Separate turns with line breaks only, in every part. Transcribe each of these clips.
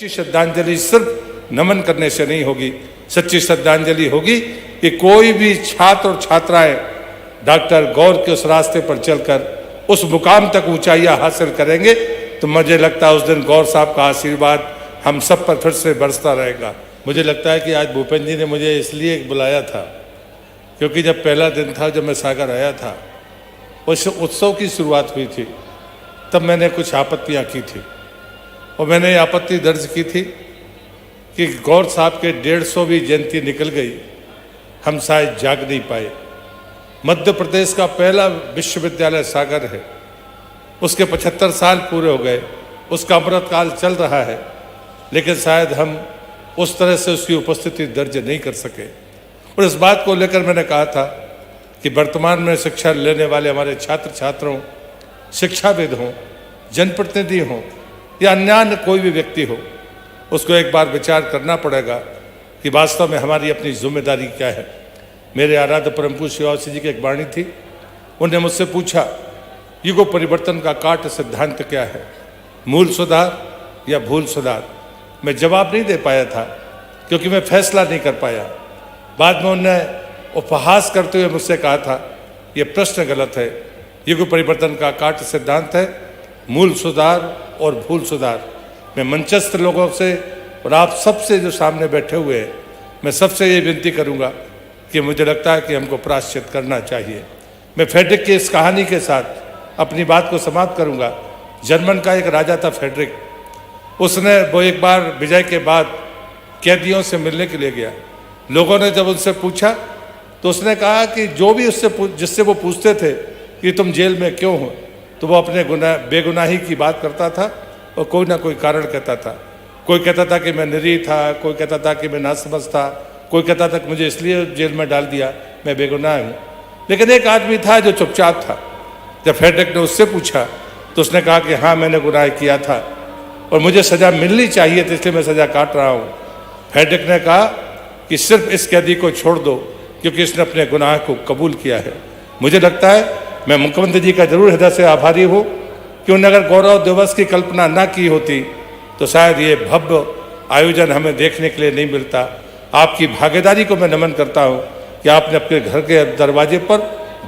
सच्ची श्रद्धांजलि सिर्फ नमन करने से नहीं होगी। सच्ची श्रद्धांजलि होगी कि कोई भी छात्र और छात्राएं डॉक्टर गौर के उस रास्ते पर चलकर उस मुकाम तक ऊंचाइयां हासिल करेंगे तो मुझे लगता है उस दिन गौर साहब का आशीर्वाद हम सब पर फिर से बरसता रहेगा। मुझे लगता है कि आज भूपेंद्र जी ने मुझे इसलिए बुलाया था क्योंकि जब पहला दिन था, जब मैं सागर आया था, उस उत्सव की शुरुआत हुई थी, तब मैंने कुछ आपत्तियां की थी और मैंने ये आपत्ति दर्ज की थी कि गौर साहब के 150वीं जयंती निकल गई, हम शायद जाग नहीं पाए। मध्य प्रदेश का पहला विश्वविद्यालय सागर है, उसके 75 साल पूरे हो गए, उसका अमृतकाल चल रहा है, लेकिन शायद हम उस तरह से उसकी उपस्थिति दर्ज नहीं कर सके। और इस बात को लेकर मैंने कहा था कि वर्तमान में शिक्षा लेने वाले हमारे छात्र छात्रों, शिक्षाविद हों, जनप्रतिनिधि हों या अन्य कोई भी व्यक्ति हो, उसको एक बार विचार करना पड़ेगा कि वास्तव में हमारी अपनी जिम्मेदारी क्या है। मेरे आराध्य परम पूज्य शिवासी जी की एक वाणी थी, उन्होंने मुझसे पूछा युगों परिवर्तन का काट सिद्धांत क्या है, मूल सुधार या भूल सुधार। मैं जवाब नहीं दे पाया था क्योंकि मैं फैसला नहीं कर पाया। बाद में उन्होंने उपहास करते हुए मुझसे कहा था ये प्रश्न गलत है, युग परिवर्तन का काट सिद्धांत है मूल सुधार और भूल सुधार। मैं मंचस्थ लोगों से और आप सबसे जो सामने बैठे हुए हैं, मैं सबसे ये विनती करूंगा कि मुझे लगता है कि हमको प्रायश्चित करना चाहिए। मैं फेडरिक की इस कहानी के साथ अपनी बात को समाप्त करूंगा। जर्मन का एक राजा था फेडरिक, उसने वो एक बार विजय के बाद कैदियों से मिलने के लिए गया। लोगों ने जब उनसे पूछा तो उसने कहा कि जो भी जिससे वो पूछते थे कि तुम जेल में क्यों हो, तो वो अपने बेगुनाही की बात करता था और कोई ना कोई कारण कहता था। कोई कहता था कि मैं निरीह था, कोई कहता था कि मैं नासमझ था, कोई कहता था कि मुझे इसलिए जेल में डाल दिया, मैं बेगुनाह हूँ। लेकिन एक आदमी था जो चुपचाप था। जब फेडरिक ने उससे पूछा तो उसने कहा कि हाँ, मैंने गुनाह किया था और मुझे सज़ा मिलनी चाहिए थी, इसलिए मैं सज़ा काट रहा हूँ। फेडरिक ने कहा कि सिर्फ इस कैदी को छोड़ दो क्योंकि इसने अपने गुनाह को कबूल किया है। मुझे लगता है मैं मुख्यमंत्री जी का जरूर हृदय से आभारी हूँ कि उन्होंने अगर गौरव दिवस की कल्पना ना की होती तो शायद ये भव्य आयोजन हमें देखने के लिए नहीं मिलता। आपकी भागीदारी को मैं नमन करता हूँ कि आपने अपने घर के दरवाजे पर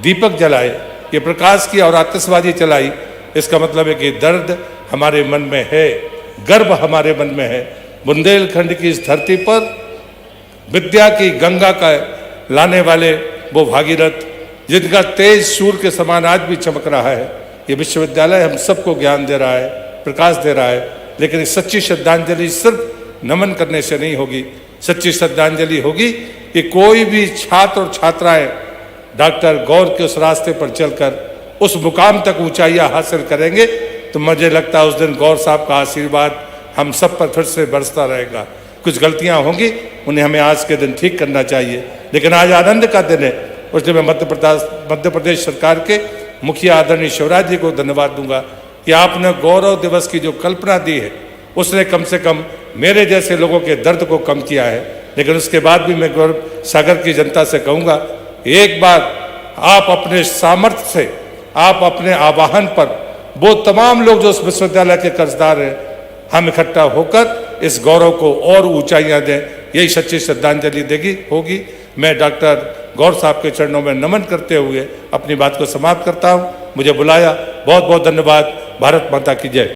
दीपक जलाए, ये प्रकाश की और आतिशबाजी चलाई। इसका मतलब है कि दर्द हमारे मन में है, गर्व हमारे मन में है। बुंदेलखंड की इस धरती पर विद्या की गंगा का लाने वाले वो भागीरथ जिनका तेज सूर्य के समान आज भी चमक रहा है, ये विश्वविद्यालय हम सबको ज्ञान दे रहा है, प्रकाश दे रहा है। लेकिन इस सच्ची श्रद्धांजलि सिर्फ नमन करने से नहीं होगी। सच्ची श्रद्धांजलि होगी कि कोई भी छात्र और छात्राएं डॉक्टर गौर के उस रास्ते पर चलकर उस मुकाम तक ऊंचाइयां हासिल करेंगे तो मुझे लगता है उस दिन गौर साहब का आशीर्वाद हम सब पर फिर से बरसता रहेगा। कुछ गलतियां होंगी, उन्हें हमें आज के दिन ठीक करना चाहिए, लेकिन आज आनंद का दिन है। उसलिए मैं मध्य प्रदेश सरकार के मुखिया आदरणीय शिवराज जी को धन्यवाद दूंगा कि आपने गौरव दिवस की जो कल्पना दी है उसने कम से कम मेरे जैसे लोगों के दर्द को कम किया है। लेकिन उसके बाद भी मैं सागर की जनता से कहूँगा, एक बार आप अपने सामर्थ्य से, आप अपने आवाहन पर वो तमाम लोग जो उस विश्वविद्यालय के कर्जदार हैं, हम इकट्ठा होकर इस गौरव को और ऊंचाइयां दें। यही सच्ची श्रद्धांजलि होगी। मैं डॉक्टर गौर साहब के चरणों में नमन करते हुए अपनी बात को समाप्त करता हूं। मुझे बुलाया, बहुत बहुत धन्यवाद। भारत माता की जय।